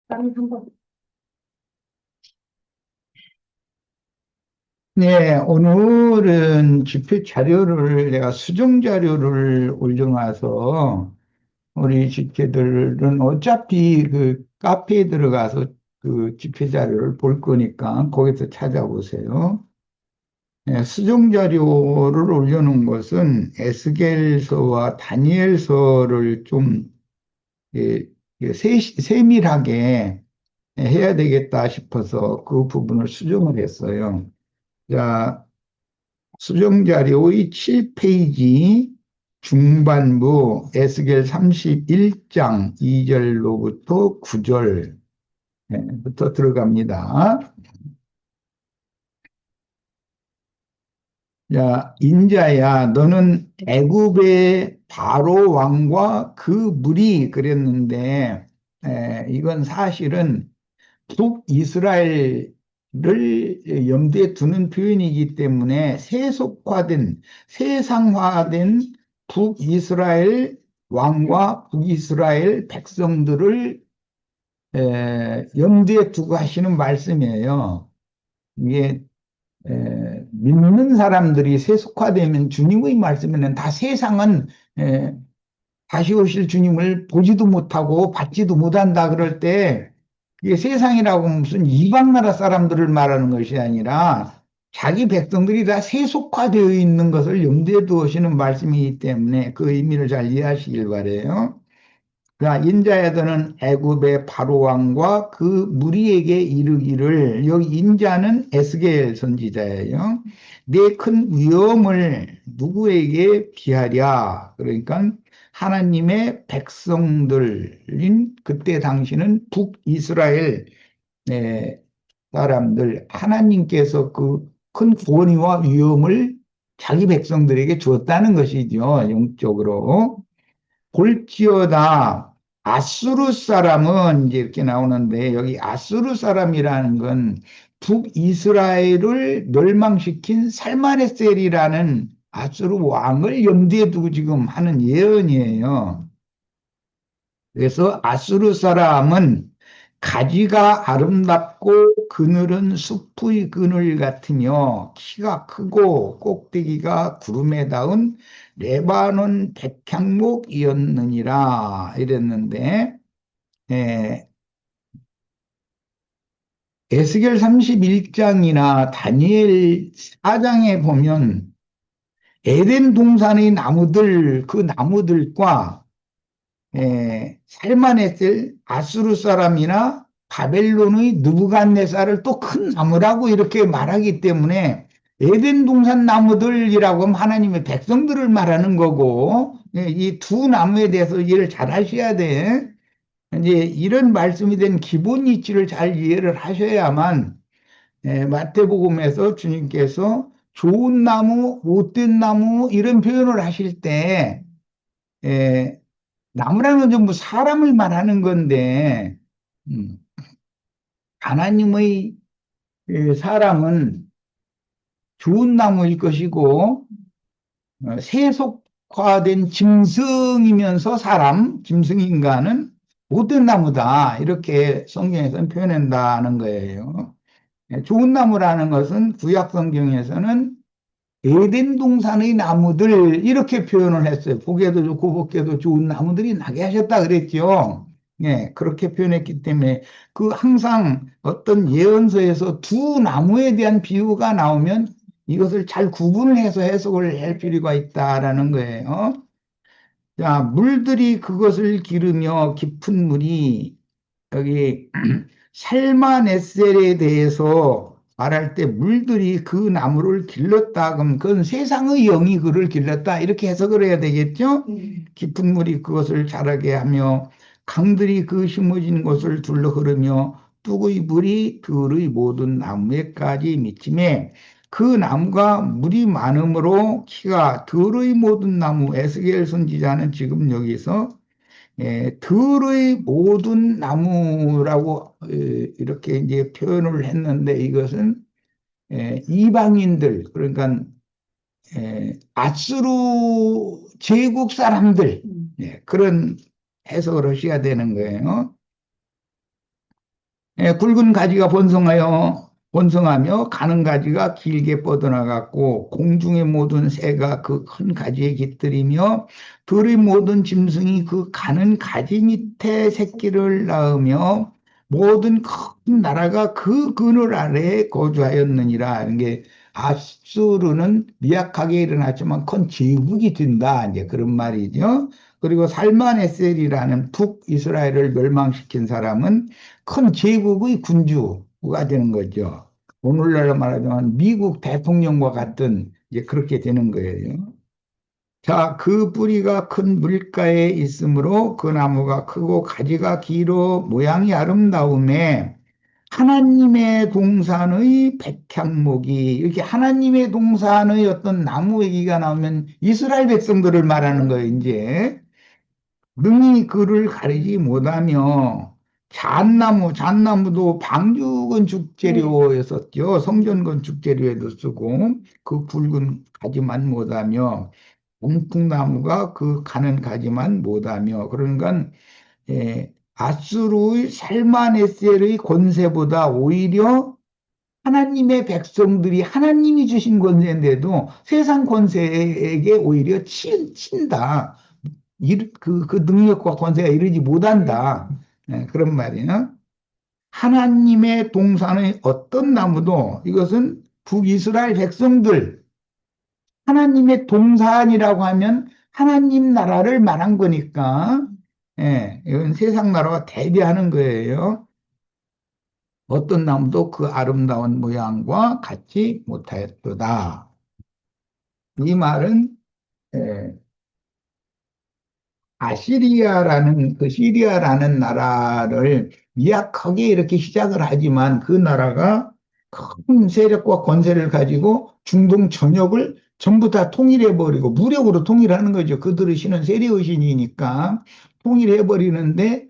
땀 한 번. 네, 오늘은 집회 자료를 내가 수정 자료를 올려놔서 우리 집회들은 어차피 그 카페에 들어가서 그 집회 자료를 볼 거니까 거기서 찾아보세요. 네, 수정 자료를 올려놓은 것은 에스겔서와 다니엘서를 좀 예, 세밀하게 해야 되겠다 싶어서 그 부분을 수정을 했어요. 자, 수정자료의 7페이지 중반부 에스겔 31장 2절로부터 9절부터 들어갑니다. 자, 인자야, 너는 애굽의 바로 왕과 그 무리 그랬는데, 이건 사실은 북이스라엘을 염두에 두는 표현이기 때문에 세속화된, 세상화된 북이스라엘 왕과 북이스라엘 백성들을 염두에 두고 하시는 말씀이에요. 이게 믿는 사람들이 세속화되면 주님의 말씀에는 다 세상은 에, 다시 오실 주님을 보지도 못하고 받지도 못한다 그럴 때 이게 세상이라고 무슨 이방 나라 사람들을 말하는 것이 아니라 자기 백성들이 다 세속화되어 있는 것을 염두에 두시는 말씀이기 때문에 그 의미를 잘 이해하시길 바래요. 자, 인자야더는 애굽의 바로 왕과 그 무리에게 이르기를, 여기 인자는 에스겔 선지자예요. 내 큰 위엄을 누구에게 비하랴? 그러니까 하나님의 백성들인 그때 당시는 북이스라엘 사람들, 하나님께서 그 큰 권위와 위엄을 자기 백성들에게 주었다는 것이죠. 영적으로. 볼지어다 아수르 사람은 이제 이렇게 나오는데 여기 아수르 사람이라는 건 북이스라엘을 멸망시킨 살마네셀이라는 아수르 왕을 염두에 두고 지금 하는 예언이에요. 그래서 아수르 사람은 가지가 아름답고 그늘은 숲의 그늘 같으며 키가 크고 꼭대기가 구름에 닿은 레바논 백향목이었느니라 이랬는데 에, 에스겔 31장이나 다니엘 4장에 보면 에덴 동산의 나무들 그 나무들과 살만했을 아수르 사람이나 바벨론의 느부갓네살을 또 큰 나무라고 이렇게 말하기 때문에 에덴 동산 나무들이라고 하면 하나님의 백성들을 말하는 거고 이 두 나무에 대해서 이해를 잘 하셔야 돼. 이제 이런 말씀이 된 기본 이치를 잘 이해를 하셔야만 마태복음에서 주님께서 좋은 나무, 못된 나무 이런 표현을 하실 때 나무라는 건 전부 사람을 말하는 건데, 음, 하나님의 사람은 좋은 나무일 것이고, 세속화된 짐승이면서 사람, 짐승 인간은 못된 나무다. 이렇게 성경에서는 표현한다는 거예요. 좋은 나무라는 것은 구약 성경에서는 에덴 동산의 나무들 이렇게 표현을 했어요. 보기에도 좋고 먹기에도 좋은 나무들이 나게 하셨다 그랬죠. 예, 그렇게 표현했기 때문에 그 항상 어떤 예언서에서 두 나무에 대한 비유가 나오면 이것을 잘 구분을 해서 해석을 할 필요가 있다라는 거예요. 자, 물들이 그것을 기르며 깊은 물이 여기 살마네셀에 대해서 말할 때 물들이 그 나무를 길렀다 그럼 그건 세상의 영이 그를 길렀다 이렇게 해석을 해야 되겠죠? 깊은 물이 그것을 자라게 하며 강들이 그 심어진 곳을 둘러 흐르며 뚝의 물이 들의 모든 나무에까지 미치매 그 나무가 물이 많으므로 키가 들의 모든 나무 에스겔 선지자는 지금 여기서 들의 모든 나무라고 이렇게 이제 표현을 했는데 이것은 이방인들 그러니까 아수르 제국 사람들 그런 해석을 하셔야 되는 거예요. 굵은 가지가 번성하며 가는 가지가 길게 뻗어나갔고 공중의 모든 새가 그 큰 가지에 깃들이며 들의 모든 짐승이 그 가는 가지 밑에 새끼를 낳으며 모든 큰 나라가 그 그늘 아래에 거주하였느니라. 이게 아수르는 미약하게 일어났지만 큰 제국이 된다. 이제 그런 말이죠. 그리고 살만에셀이라는 북이스라엘을 멸망시킨 사람은 큰 제국의 군주가 되는 거죠. 오늘날로 말하자면 미국 대통령과 같은 이제 그렇게 되는 거예요. 자, 그 뿌리가 큰 물가에 있으므로 그 나무가 크고 가지가 길어 모양이 아름다움에 하나님의 동산의 백향목이 이렇게 하나님의 동산의 어떤 나무 얘기가 나오면 이스라엘 백성들을 말하는 거예요, 이제. 능히 그를 가리지 못하며 잣나무도 방주 건축 재료였었죠. 성전 건축 재료에도 쓰고 그 굵은 가지만 못하며 온풍나무가 그 가는 가지만 못하며 그러니까 아수르의 살마네셀의 권세보다 오히려 하나님의 백성들이 하나님이 주신 권세인데도 세상 권세에게 오히려 친다. 그 능력과 권세가 이르지 못한다. 그런 말이에요. 하나님의 동산의 어떤 나무도 이것은 북이스라엘 백성들, 하나님의 동산이라고 하면 하나님 나라를 말한 거니까, 이건 세상 나라와 대비하는 거예요. 어떤 나무도 그 아름다운 모양과 같지 못하였도다. 이 말은 예, 아시리아라는 그 시리아라는 나라를 미약하게 이렇게 시작을 하지만 그 나라가 큰 세력과 권세를 가지고 중동 전역을 전부 다 통일해 버리고 무력으로 통일하는 거죠. 그들의 신은 세력의 신이니까 통일해 버리는데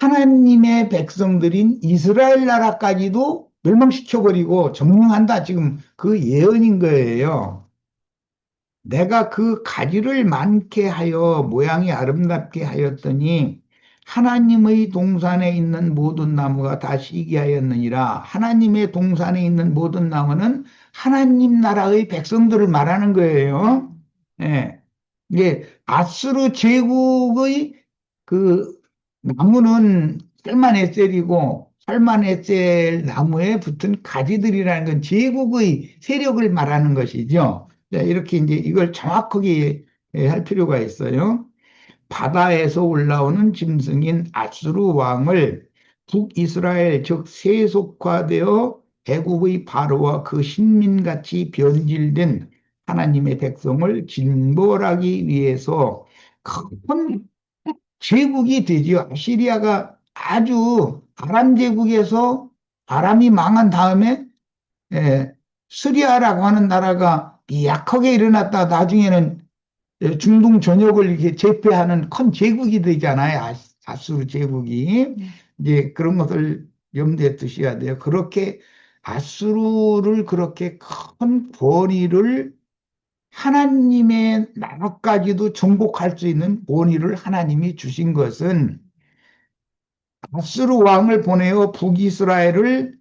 하나님의 백성들인 이스라엘 나라까지도 멸망시켜 버리고 점령한다. 지금 그 예언인 거예요. 내가 그 가지를 많게 하여 모양이 아름답게 하였더니 하나님의 동산에 있는 모든 나무가 다 시기하였느니라. 하나님의 동산에 있는 모든 나무는 하나님 나라의 백성들을 말하는 거예요. 예. 이게 아수르 제국의 그 나무는 살만에셀이고 살만에셀 나무에 붙은 가지들이라는 건 제국의 세력을 말하는 것이죠. 자, 이렇게 이제 이걸 정확하게 할 필요가 있어요. 바다에서 올라오는 짐승인 아수르 왕을 북이스라엘 즉 세속화되어 애국의 바로와 그 신민같이 변질된 하나님의 백성을 진벌하기 위해서 큰 제국이 되지요. 아시리아가 아주 아람 제국에서 아람이 망한 다음에 스리아라고 하는 나라가 약하게 일어났다 나중에는 중동 전역을 이렇게 제패하는 큰 제국이 되잖아요. 아수르 제국이. 이제 그런 것을 염두에 두셔야 돼요. 그렇게 아수르를 그렇게 큰 권위를 하나님의 나라까지도 정복할 수 있는 권위를 하나님이 주신 것은 아수르 왕을 보내어 북이스라엘을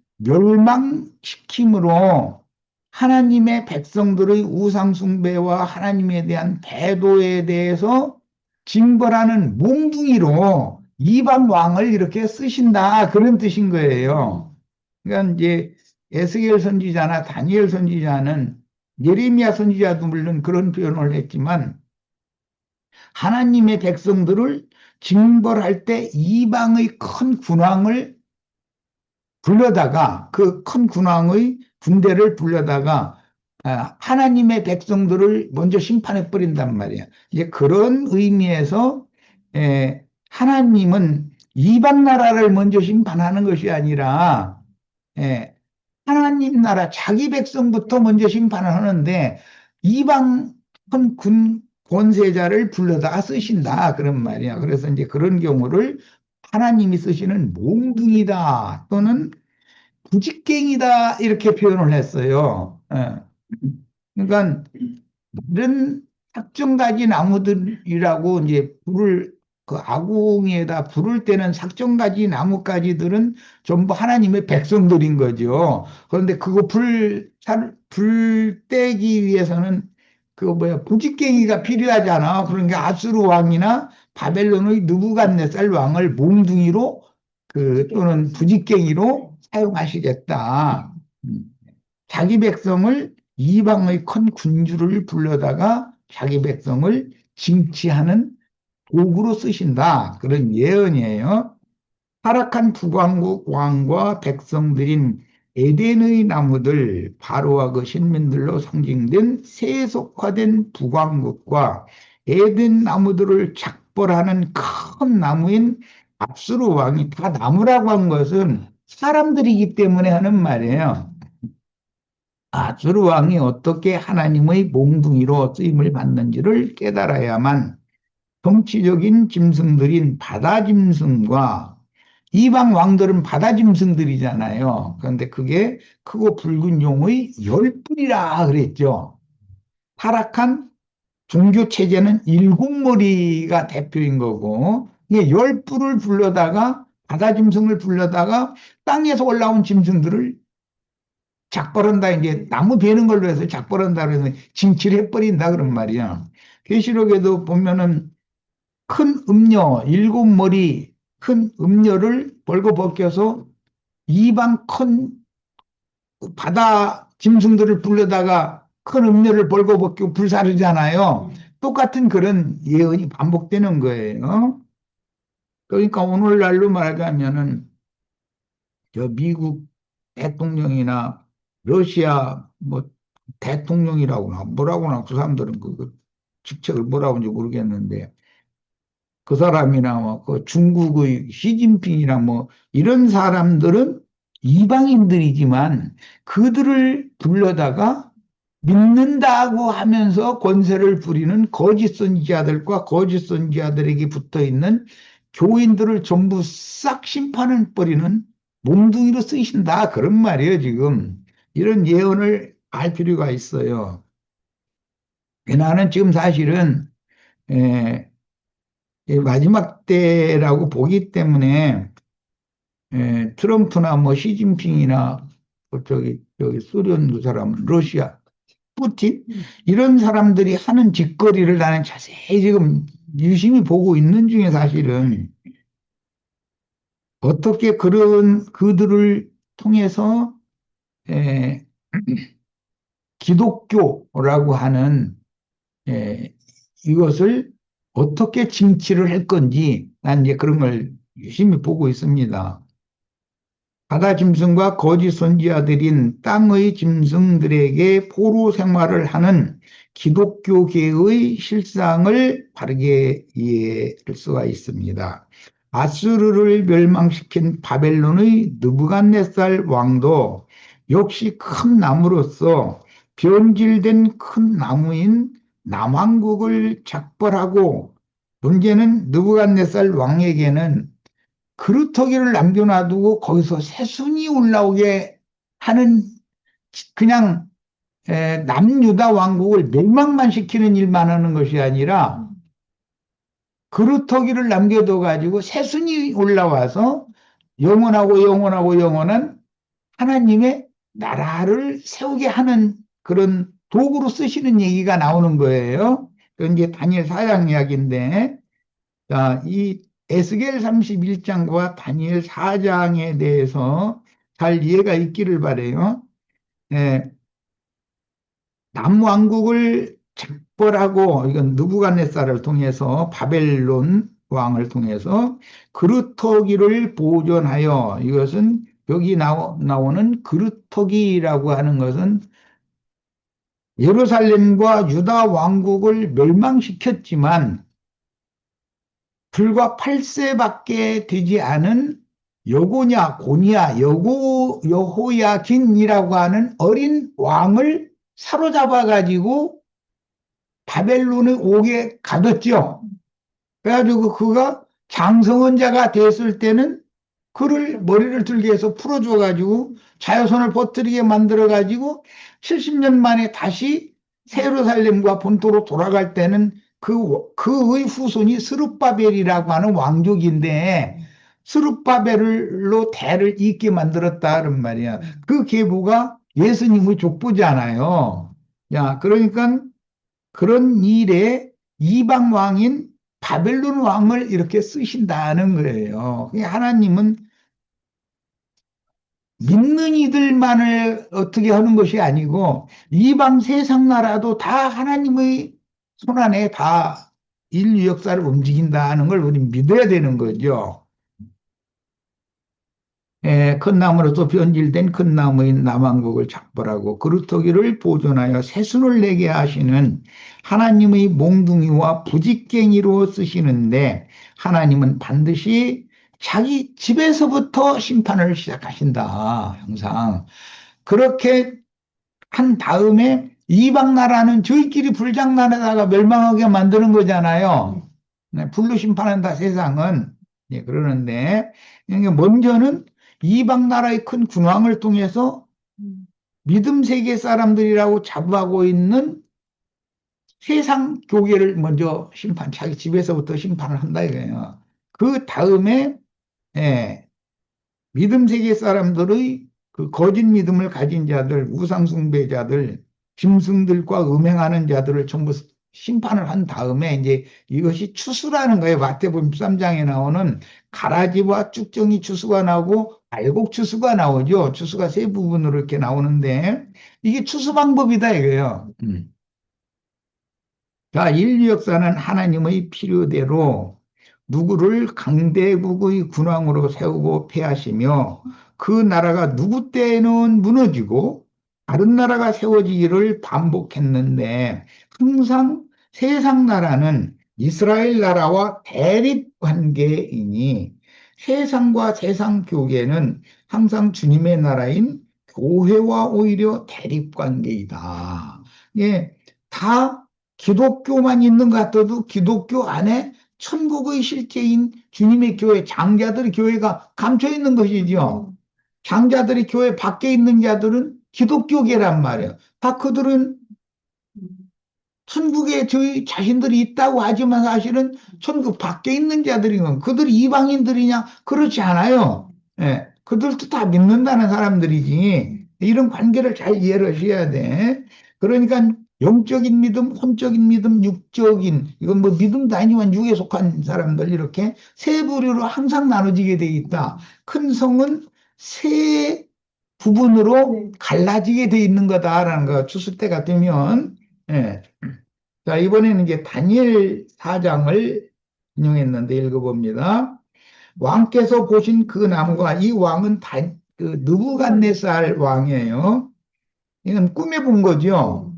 멸망시킴으로 하나님의 백성들의 우상숭배와 하나님에 대한 배도에 대해서 징벌하는 몽둥이로 이방 왕을 이렇게 쓰신다. 그런 뜻인 거예요. 그러니까 이제 에스겔 선지자나 다니엘 선지자는 예레미야 선지자도 물론 그런 표현을 했지만 하나님의 백성들을 징벌할 때 이방의 큰 군왕을 불러다가 그 큰 군왕의 군대를 불러다가 하나님의 백성들을 먼저 심판해 버린단 말이야. 이제 그런 의미에서 하나님은 이방 나라를 먼저 심판하는 것이 아니라 에, 하나님 나라 자기 백성부터 먼저 심판을 하는데 이방 큰 권세자를 불러다가 쓰신다 그런 말이야. 그래서 이제 그런 경우를 하나님이 쓰시는 몽둥이다 또는 부직갱이다 이렇게 표현을 했어요. 예. 그러니까 다른 특정 가지 나무들이라고 이제 불을 그 아궁이에다 불을 때는 삭정가지 나뭇가지들은 전부 하나님의 백성들인 거죠. 그런데 그거 불 떼기 위해서는 그 뭐야 부직갱이가 필요하잖아. 그러니까 아수르 왕이나 바벨론의 느부갓네살 왕을 몽둥이로 그 또는 부직갱이로 사용하시겠다. 음. 자기 백성을 이방의 큰 군주를 불러다가 자기 백성을 징치하는 도구로 쓰신다. 그런 예언이에요. 타락한 북왕국 왕과 백성들인 에덴의 나무들, 바로와 그 신민들로 상징된 세속화된 북왕국과 에덴 나무들을 작벌하는 큰 나무인 압수르 왕이 다 나무라고 한 것은 사람들이기 때문에 하는 말이에요. 압수르 왕이 어떻게 하나님의 몽둥이로 쓰임을 받는지를 깨달아야만 정치적인 짐승들인 바다 짐승과 이방 왕들은 바다 짐승들이잖아요. 그런데 그게 크고 붉은 용의 열뿔이라 그랬죠. 타락한 종교 체제는 일곱 머리가 대표인 거고, 이게 열뿔을 불러다가 바다 짐승을 불러다가 땅에서 올라온 짐승들을 작벌한다. 이제 나무 베는 걸로 해서 작벌한다. 그래서 징치를 해버린다. 그런 말이야. 계시록에도 보면은 큰 음녀, 일곱 머리 큰 음녀를 벌거벗겨서 이방 큰 바다 짐승들을 불러다가 큰 음녀를 벌거벗기고 불사르잖아요. 똑같은 그런 예언이 반복되는 거예요. 그러니까 오늘날로 말하자면은 저 미국 대통령이나 러시아 뭐 대통령이라고나 뭐라고나 그 사람들은 그 직책을 뭐라고 하는지 모르겠는데 그 사람이나 뭐그 중국의 시진핑이나 뭐 이런 사람들은 이방인들이지만 그들을 불러다가 믿는다고 하면서 권세를 부리는 거짓 선지자들과 거짓 선지자들에게 붙어 있는 교인들을 전부 싹 심판을 벌이는 몽둥이로 쓰신다. 그런 말이에요, 지금. 이런 예언을 알 필요가 있어요. 나는 지금 사실은 에, 마지막 때라고 보기 때문에 트럼프나 뭐 시진핑이나 뭐 저기 소련 그 사람은 러시아 푸틴 이런 사람들이 하는 짓거리를 나는 자세히 지금 유심히 보고 있는 중에 사실은 어떻게 그런 그들을 통해서 에, 기독교라고 하는 이것을 어떻게 징치를 할 건지 난 이제 그런 걸 유심히 보고 있습니다. 바다 짐승과 거짓 선지자들인 땅의 짐승들에게 포로 생활을 하는 기독교계의 실상을 바르게 이해할 수가 있습니다. 아수르를 멸망시킨 바벨론의 느부갓네살 왕도 역시 큰 나무로서 변질된 큰 나무인 남왕국을 작벌하고 문제는 느부갓네살 왕에게는 그루터기를 남겨놔두고 거기서 새순이 올라오게 하는 그냥 남유다 왕국을 멸망만 시키는 일만 하는 것이 아니라 그루터기를 남겨둬 가지고 새순이 올라와서 영원하고 영원하고 영원한 하나님의 나라를 세우게 하는 그런 도구로 쓰시는 얘기가 나오는 거예요. 그건 이제 다니엘 4장 이야기인데, 자, 이 에스겔 31장과 다니엘 4장에 대해서 잘 이해가 있기를 바래요. 예, 남왕국을 작벌하고 이건 느부갓네살을 통해서 바벨론 왕을 통해서 그루터기를 보존하여 이것은 여기 나오는 그루터기라고 하는 것은 예루살렘과 유다 왕국을 멸망시켰지만 불과 8세밖에 되지 않은 여고냐 고니야 여호야긴이라고 하는 어린 왕을 사로잡아 가지고 바벨론에 오게 가뒀죠. 그래가지고 그가 장성원자가 됐을 때는 그를 머리를 들게 해서 풀어줘 가지고 자유선을 퍼뜨리게 만들어 가지고 70년 만에 다시 예루살렘과 본토로 돌아갈 때는 그의 후손이 스룹바벨이라고 하는 왕족인데, 스룹바벨로 대를 잇게 만들었다는 말이야. 그 계보가 예수님의 족보잖아요. 야, 그러니까 그런 일에 이방 왕인 바벨론 왕을 이렇게 쓰신다는 거예요. 하나님은 믿는 이들만을 어떻게 하는 것이 아니고 이방 세상 나라도 다 하나님의 손안에 다 인류 역사를 움직인다는 걸 우리 믿어야 되는 거죠. 큰 나무로서 변질된 큰 나무인 남왕국을 작벌하고 그루터기를 보존하여 새순을 내게 하시는 하나님의 몽둥이와 부직갱이로 쓰시는데 하나님은 반드시 자기 집에서부터 심판을 시작하신다. 항상. 그렇게 한 다음에 이방 나라는 저희끼리 불장난에다가 멸망하게 만드는 거잖아요. 네, 불로 심판한다 세상은. 예, 그러는데 먼저는 이방 나라의 큰 군왕을 통해서 믿음 세계 사람들이라고 자부하고 있는 세상 교계를 먼저 자기 집에서부터 심판을 한다 이거예요. 그 다음에 예, 믿음 세계 사람들의 그 거짓 믿음을 가진 자들, 우상숭배자들, 짐승들과 음행하는 자들을 전부 심판을 한 다음에 이제 이것이 추수라는 거예요. 마태복음 13장에 나오는 가라지와 쭉정이 추수가 나오고 알곡 추수가 나오죠. 추수가 세 부분으로 이렇게 나오는데 이게 추수 방법이다 이거예요. 자, 인류 역사는 하나님의 필요대로 누구를 강대국의 군왕으로 세우고 패하시며 그 나라가 누구 때는 무너지고 다른 나라가 세워지기를 반복했는데 항상 세상 나라는 이스라엘 나라와 대립 관계이니 세상과 세상 교계는 항상 주님의 나라인 교회와 오히려 대립 관계이다. 예, 다 기독교만 있는 것 같아도 기독교 안에 천국의 실제인 주님의 교회, 장자들의 교회가 감춰 있는 것이죠. 장자들이 교회 밖에 있는 자들은 기독교계란 말이에요. 다 그들은 천국에 저희 자신들이 있다고 하지만 사실은 천국 밖에 있는 자들이면 그들이 이방인들이냐? 그렇지 않아요. 예, 그들도 다 믿는다는 사람들이지. 이런 관계를 잘 이해를 하셔야 돼. 그러니까 영적인 믿음, 혼적인 믿음, 육적인 이건 뭐 믿음도 아니지만 육에 속한 사람들 이렇게 세 부류로 항상 나눠지게 돼 있다. 큰 성은 세 부분으로 갈라지게 돼 있는 거다라는 거 추수 때가 되면 예. 자, 이번에는 이제 다니엘 4장을 인용했는데 읽어봅니다. 왕께서 보신 그 나무가 이 왕은 그 느부갓네살 왕이에요. 이건 꿈에 본 거죠.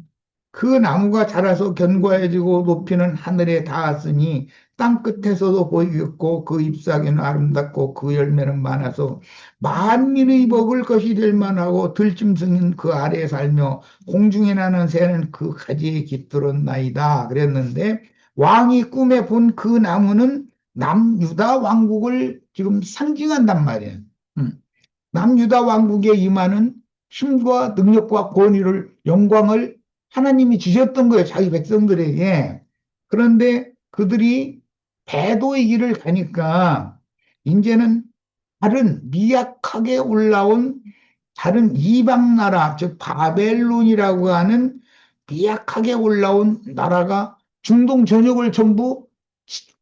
그 나무가 자라서 견고해지고 높이는 하늘에 닿았으니 땅 끝에서도 보이겠고 그 잎사귀는 아름답고 그 열매는 많아서 만민의 먹을 것이 될 만하고 들짐승은 그 아래에 살며 공중에 나는 새는 그 가지에 깃들었나이다 그랬는데 왕이 꿈에 본 그 나무는 남유다 왕국을 지금 상징한단 말이에요. 남유다 왕국에 임하는 힘과 능력과 권위를 영광을 하나님이 주셨던 거예요. 자기 백성들에게. 그런데 그들이 배도의 길을 가니까 이제는 다른 미약하게 올라온 다른 이방 나라, 즉 바벨론이라고 하는 미약하게 올라온 나라가 중동 전역을 전부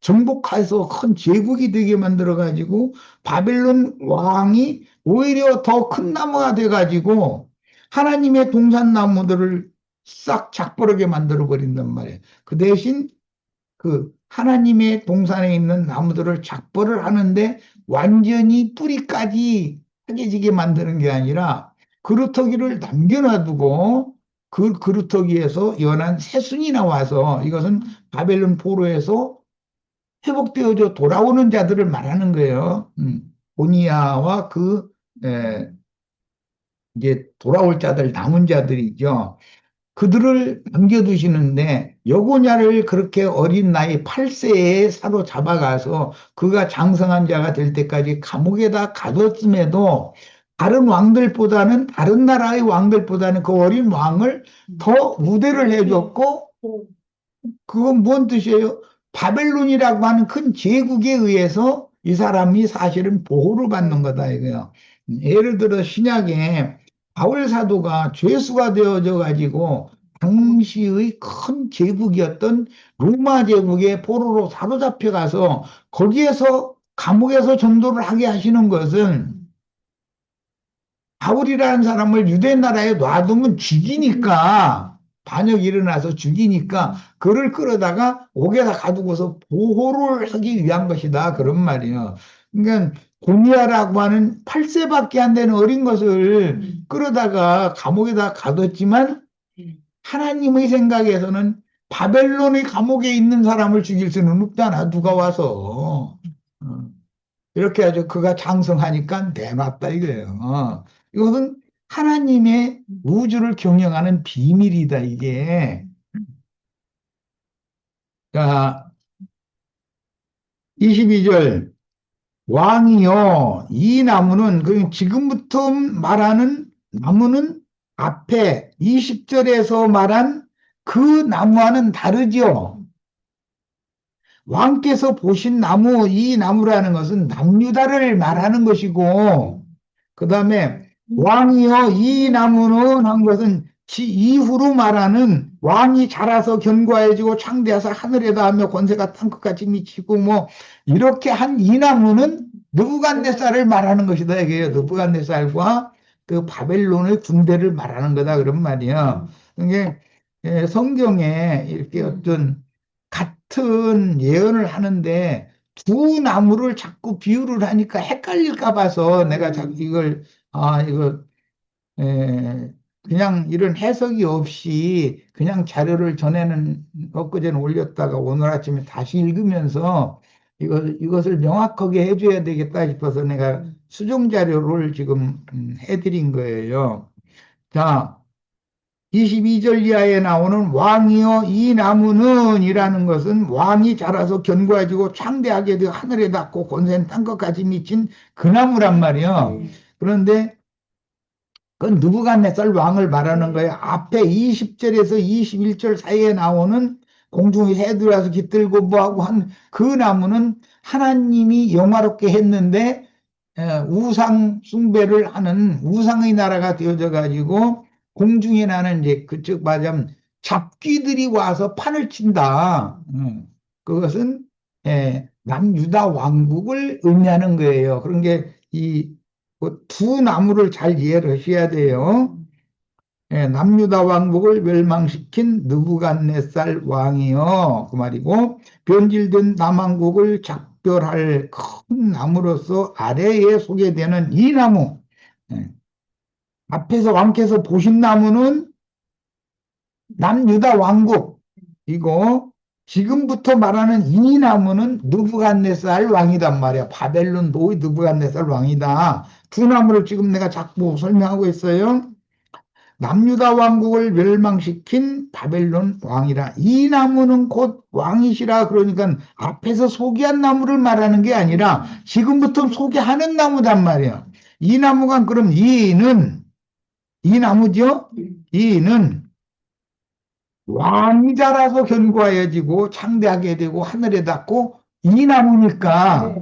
정복해서 큰 제국이 되게 만들어 가지고 바벨론 왕이 오히려 더 큰 나무가 돼 가지고 하나님의 동산나무들을 싹 작버리게 만들어 버린단 말이에요. 그 대신 그 하나님의 동산에 있는 나무들을 작벌을 하는데 완전히 뿌리까지 파개지게 만드는 게 아니라 그루터기를 남겨놔두고 그 그루터기에서 연한 새순이 나와서 이것은 바벨론 포로에서 회복되어져 돌아오는 자들을 말하는 거예요. 보니아와 이제 돌아올 자들, 남은 자들이죠. 그들을 남겨두시는데 여고냐를 그렇게 어린 나이 8세에 사로잡아가서 그가 장성한 자가 될 때까지 감옥에다 가뒀음에도 다른 나라의 왕들보다는 그 어린 왕을 더 우대를 해줬고 그건 뭔 뜻이에요? 바벨론이라고 하는 큰 제국에 의해서 이 사람이 사실은 보호를 받는 거다 이거요. 예를 들어 신약에 바울 사도가 죄수가 되어져 가지고 당시의 큰 제국이었던 로마 제국의 포로로 사로잡혀 가서 거기에서 감옥에서 전도를 하게 하시는 것은 바울이라는 사람을 유대 나라에 놔두면 죽이니까 반역이 일어나서 죽이니까 그를 끌어다가 옥에다 가두고서 보호를 하기 위한 것이다 그런 말이에요. 그러니까 고니아라고 하는 8세밖에 안 되는 어린 것을 끌어다가 감옥에다 가뒀지만 하나님의 생각에서는 바벨론의 감옥에 있는 사람을 죽일 수는 없잖아 누가 와서. 어. 이렇게 아주 그가 장성하니까 내놨다 이거예요. 이것은 하나님의 우주를 경영하는 비밀이다, 이게. 자, 22절. 왕이요, 이 나무는, 그 지금부터 말하는 나무는 앞에 20절에서 말한 그 나무와는 다르죠. 왕께서 보신 나무, 이 나무라는 것은 남유다를 말하는 것이고, 그 다음에 왕이여 이 나무는 한 것은 이후로 말하는 왕이 자라서 견고해지고 창대해서 하늘에다 하며 권세가 땅끝까지 미치고 뭐 이렇게 한 이 나무는 느부갓네살을 말하는 것이다 이게요. 느부갓네살과 그 바벨론의 군대를 말하는 거다 그런 말이야. 이게 성경에 이렇게 어떤 같은 예언을 하는데 두 나무를 자꾸 비유를 하니까 헷갈릴까 봐서 내가 자꾸 이걸 이거 에, 그냥 이런 해석이 없이 그냥 자료를 전에는 엊그제는 올렸다가 오늘 아침에 다시 읽으면서 이것을 명확하게 해줘야 되겠다 싶어서 내가 수정 자료를 지금 해드린 거예요. 자, 22절 이하에 나오는 왕이여 이 나무는 이라는 것은 왕이 자라서 견고해지고 창대하게 되어 하늘에 닿고 권세는 땅끝까지 미친 그 나무란 말이에요. 그런데 그건 느부갓네살 왕을 말하는 거예요. 앞에 20절에서 21절 사이에 나오는 공중에 새들어와서 깃들고 뭐하고 한 그 나무는 하나님이 영화롭게 했는데 우상 숭배를 하는 우상의 나라가 되어져 가지고 공중에 나는 이제 그쪽 말하자면 잡귀들이 와서 판을 친다. 그것은 남유다 왕국을 의미하는 거예요. 그런 게이두 나무를 잘 이해를 하셔야 돼요. 남유다 왕국을 멸망시킨 느부갓네살 왕이요 그 말이고 변질된 남왕국을 작별할 큰 나무로서 아래에 소개되는 이 나무. 예, 앞에서 왕께서 보신 나무는 남유다 왕국이고 지금부터 말하는 이 나무는 느부갓네살 왕이단 말이야. 바벨론 노이 느부갓네살 왕이다. 두 나무를 지금 내가 자꾸 설명하고 있어요. 남유다 왕국을 멸망시킨 바벨론 왕이라. 이 나무는 곧 왕이시라. 그러니까 앞에서 소개한 나무를 말하는 게 아니라 지금부터 소개하는 나무단 말이야. 이 나무가 그럼 이 나무죠? 이는 왕이 자라서 견고해지고 창대하게 되고 하늘에 닿고 이 나무니까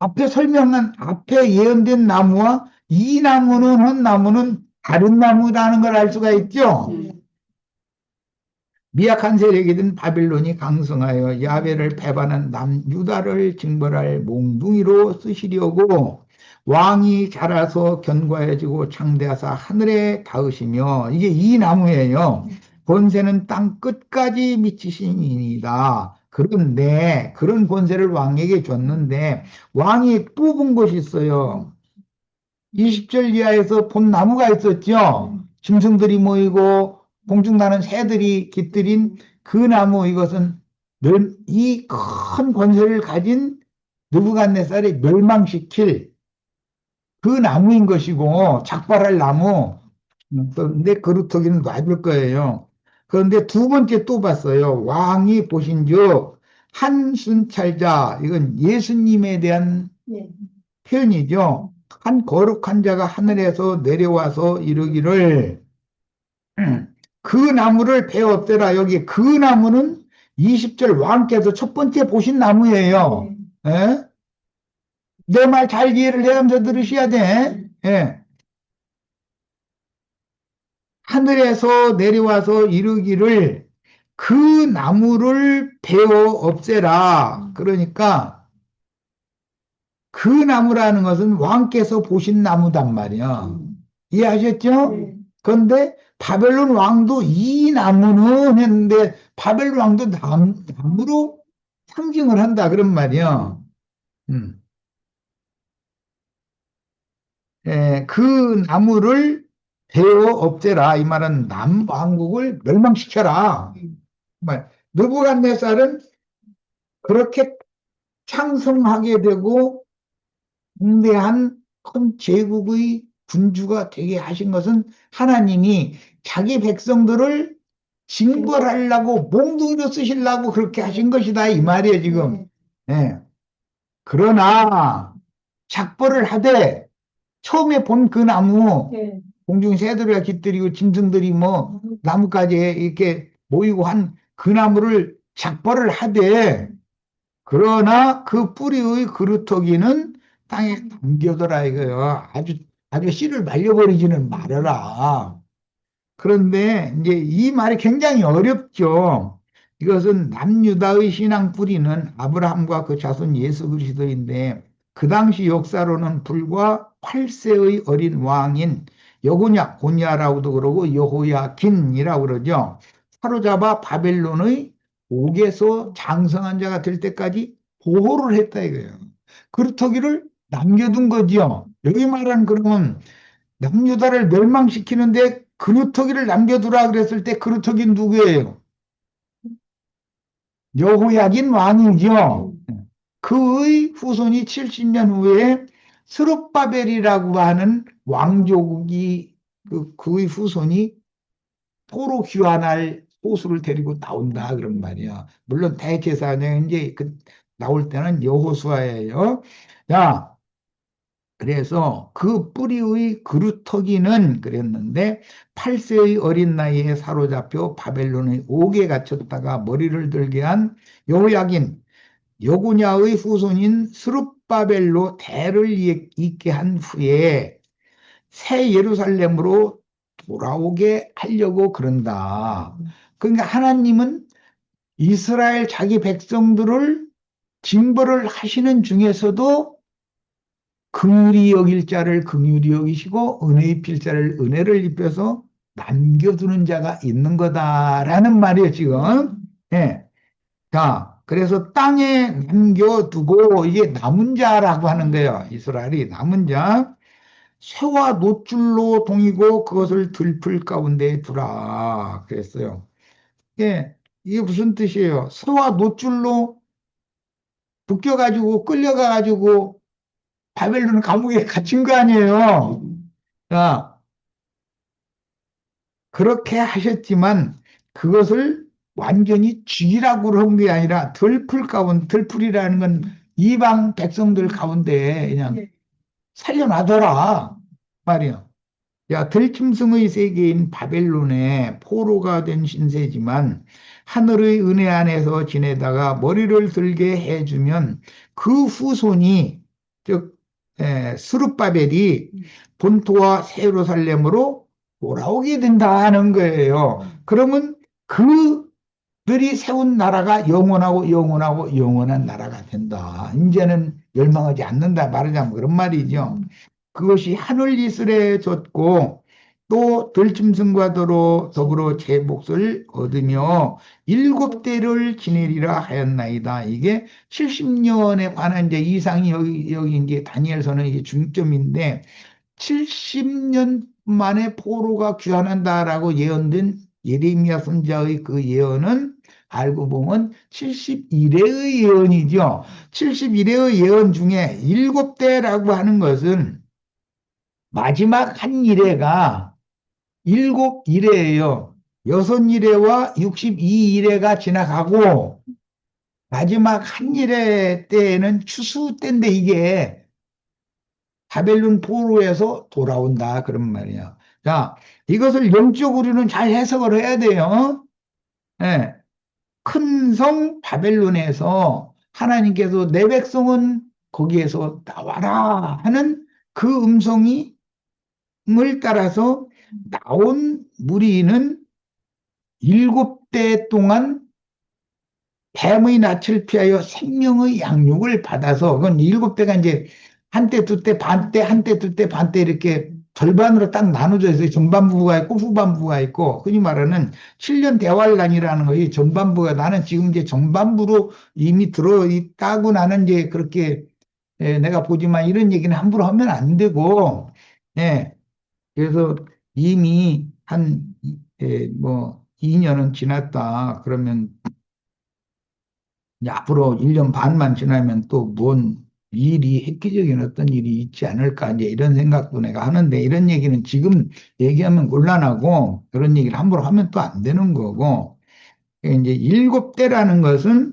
앞에 설명한 앞에 예언된 나무와 이 나무는 한 나무는 다른 나무라는 걸 알 수가 있죠. 미약한 세력이든 바빌론이 강성하여 야베를 배반한 남유다를 징벌할 몽둥이로 쓰시려고 왕이 자라서 견고해지고 창대하사 하늘에 닿으시며 이게 이 나무예요. 권세는 땅 끝까지 미치시니이다. 그런데 그런 권세를 왕에게 줬는데 왕이 뽑은 것이 있어요. 20절 이하에서 본 나무가 있었죠. 짐승들이 모이고 공중나는 새들이 깃들인 그 나무 이것은 이 큰 권세를 가진 느부갓네살이 멸망시킬 그 나무인 것이고 작발할 나무. 그런데 그루터기는 놔둘 거예요. 그런데 두 번째 또 봤어요. 왕이 보신즉 한 순찰자 이건 예수님에 대한 표현이죠. 한 거룩한 자가 하늘에서 내려와서 이르기를 그 나무를 베어 엎더라. 여기 그 나무는 20절 왕께서 첫 번째 보신 나무예요. 예? 내 말 잘 이해를 해가면서 들으셔야 돼. 예. 하늘에서 내려와서 이르기를 그 나무를 베어 없애라. 그러니까 그 나무라는 것은 왕께서 보신 나무단 말이야. 이해하셨죠? 그런데 바벨론 왕도 이 나무는 했는데 바벨론 왕도 나무로 상징을 한다 그런 말이야. 음. 그 나무를 베어 없애라. 이 말은 남왕국을 멸망시켜라. 말. 느부갓네살은 그렇게 창성하게 되고 중대한 큰 제국의 군주가 되게 하신 것은 하나님이 자기 백성들을 징벌하려고 몽둥이로 쓰시려고 그렇게 하신 것이다 이 말이에요 지금. 예. 그러나 작벌을 하되 처음에 본 그 나무 공중 새들이가 깃들이고 짐승들이 뭐 나뭇가지에 이렇게 모이고 한 그 나무를 작벌을 하되 그러나 그 뿌리의 그루터기는 땅에 남겨둬라 이거요. 아주 씨를 말려버리지는 말아라. 그런데 이제 이 말이 굉장히 어렵죠. 이것은 남유다의 신앙 뿌리는 아브라함과 그 자손 예수 그리스도인데 그 당시 역사로는 불과 8세의 어린 왕인 여고냐, 고냐라고도 그러고 여호야긴이라고 그러죠. 사로잡아 바벨론의 옥에서 장성한 자가 될 때까지 보호를 했다 이거예요. 그루터기를 남겨둔 거죠. 여기 말하는 그러면 남유다를 멸망시키는데 그루터기를 남겨두라 그랬을 때 그루터기는 누구예요? 여호야긴 왕이죠. 그의 후손이 70년 후에 스룹바벨이라고 하는 왕조국이 그의 후손이 포로 귀환할 호수를 데리고 나온다 그런 말이야. 물론 대제사장 이제 나올 때는 여호수아예요. 야, 그래서 그 뿌리의 그루터기는 그랬는데 8세의 어린 나이에 사로잡혀 바벨론의 옥에 갇혔다가 머리를 들게 한 여호야긴 여고냐의 후손인 스룹바벨로 대를 잇게 한 후에 새 예루살렘으로 돌아오게 하려고 그런다. 그러니까 하나님은 이스라엘 자기 백성들을 징벌을 하시는 중에서도 긍휼히 여길 자를 긍휼히 여기시고 은혜 입힐 자를 은혜를 입혀서 남겨두는 자가 있는 거다라는 말이에요, 지금. 예. 자, 그래서 땅에 남겨두고 이게 남은 자라고 하는 거예요. 이스라엘이 남은 자. 새와 노줄로 동이고 그것을 들풀 가운데 두라. 그랬어요. 예. 이게 무슨 뜻이에요? 새와 노줄로 묶여가지고 끌려가가지고 바벨론 감옥에 갇힌 거 아니에요. 자, 그렇게 하셨지만 그것을 완전히 죽이라고 그런 게 아니라 들풀이라는 건 이방 백성들 가운데 그냥 살려놔둬라 말이야. 야, 들짐승의 세계인 바벨론의 포로가 된 신세지만 하늘의 은혜 안에서 지내다가 머리를 들게 해주면 그 후손이 즉 스룹바벨이 본토와 예루살렘으로 돌아오게 된다는 거예요. 그러면 그들이 세운 나라가 영원하고 영원하고 영원한 나라가 된다. 이제는 멸망하지 않는다 말하자면 그런 말이죠. 그것이 하늘 이슬에 졌고 또 들짐승과 더불어 제 몫을 얻으며 일곱 대를 지내리라 하였나이다. 이게 70년에 관한 이제 이상이 여기 이제 다니엘서는 이게 중점인데 70년 만에 포로가 귀환한다라고 예언된 예레미야 선지자의 그 예언은 알고 보면 71회의 예언이죠. 71회의 예언 중에 일곱 대라고 하는 것은 마지막 한 일회가 일곱 일회예요. 여섯 일회와 62일회가 지나가고 마지막 한 일회 때는 추수 때인데 이게 바벨론 포로에서 돌아온다 그런 말이야. 자, 이것을 영적으로는 잘 해석을 해야 돼요. 예. 큰 성 바벨론에서 하나님께서 내 백성은 거기에서 나와라 하는 그 음성이 을 따라서 나온 무리는 7대 동안 뱀의 낯을 피하여 생명의 양육을 받아서, 그건 7대가 이제 한때, 두때, 반때, 한때, 두때, 반때 이렇게 절반으로 딱 나눠져 있어요. 전반부가 있고 후반부가 있고, 흔히 말하는 7년 대환란이라는 것이 전반부가, 나는 지금 이제 전반부로 이미 들어있다고 나는 이제 그렇게 내가 보지만 이런 얘기는 함부로 하면 안 되고, 예. 그래서 이미 뭐 2년은 지났다. 그러면 이제 앞으로 1년 반만 지나면 또 뭔 일이 획기적인 어떤 일이 있지 않을까 이제 이런 생각도 내가 하는데, 이런 얘기는 지금 얘기하면 곤란하고 그런 얘기를 함부로 하면 또 안 되는 거고, 이제 7대라는 것은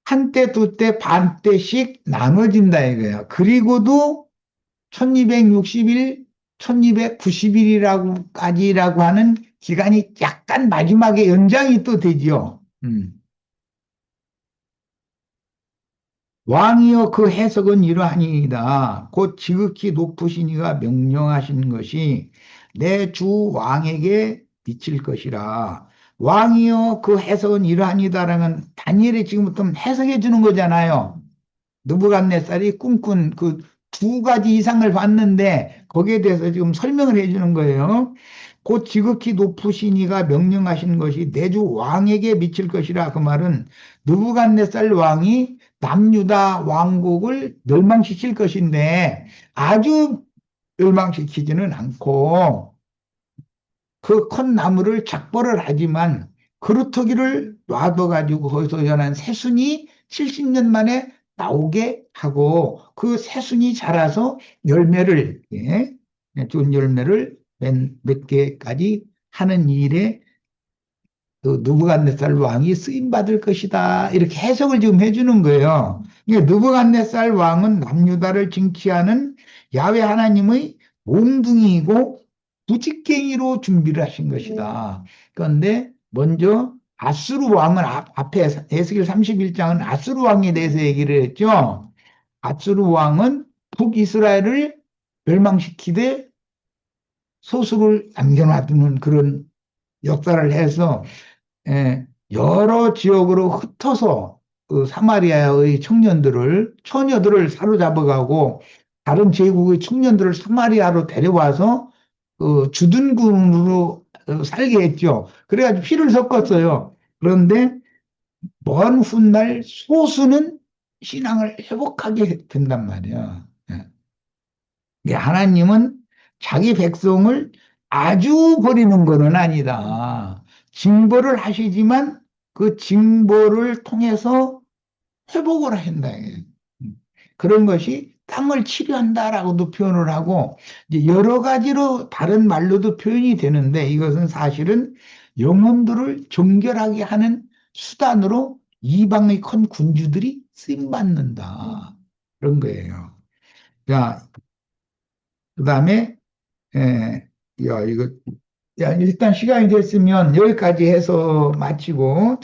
한 때, 두 때, 반 때씩 나눠진다 이거예요. 그리고도 1260일, 1290일이라고까지라고 하는 기간이 약간 마지막에 연장이 또 되지요. 왕이여 그 해석은 이러하니이다. 곧 지극히 높으신 이가 명령하신 것이 내 주 왕에게 미칠 것이라. 왕이여 그 해석은 이러하니다라는 다니엘이 지금부터 해석해 주는 거잖아요. 느부갓네살이 꿈꾼 그 2가지 이상을 봤는데 거기에 대해서 지금 설명을 해주는 거예요. 곧 지극히 높으신 이가 명령하신 것이 내 주 왕에게 미칠 것이라. 그 말은 느부갓네살 왕이 남유다 왕국을 멸망시킬 것인데 아주 멸망시키지는 않고 그 큰 나무를 작벌을 하지만 그루터기를 놔둬가지고 거기서 연한 새순이 70년 만에 나오게 하고 그 새순이 자라서 열매를, 좋은 열매를 몇 개까지 하는 일에 그 느부갓네살 왕이 쓰임 받을 것이다. 이렇게 해석을 지금 해주는 거예요. 그러니까 느부갓네살 왕은 남유다를 징치하는 야훼 하나님의 몽둥이이고 부직갱이로 준비를 하신 것이다. 그런데 먼저 아수르 왕은 앞에 에스겔 31장은 아수르 왕에 대해서 얘기를 했죠. 아수르 왕은 북이스라엘을 멸망시키되 소수를 남겨놔두는 그런 역사를 해서 여러 지역으로 흩어서 그 사마리아의 처녀들을 사로잡아가고 다른 제국의 청년들을 사마리아로 데려와서 그 주둔군으로 살게 했죠. 그래가지고 피를 섞었어요. 그런데 먼 훗날 소수는 신앙을 회복하게 된단 말이야. 하나님은 자기 백성을 아주 버리는 것은 아니다. 징벌을 하시지만 그 징벌을 통해서 회복을 하신다. 그런 것이 땅을 치료한다라고도 표현을 하고 이제 여러 가지로 다른 말로도 표현이 되는데, 이것은 사실은 영혼들을 정결하게 하는 수단으로 이방의 큰 군주들이 쓰임받는다. 그런 거예요. 자, 그 다음에 야, 이거, 야, 일단 시간이 됐으면 여기까지 해서 마치고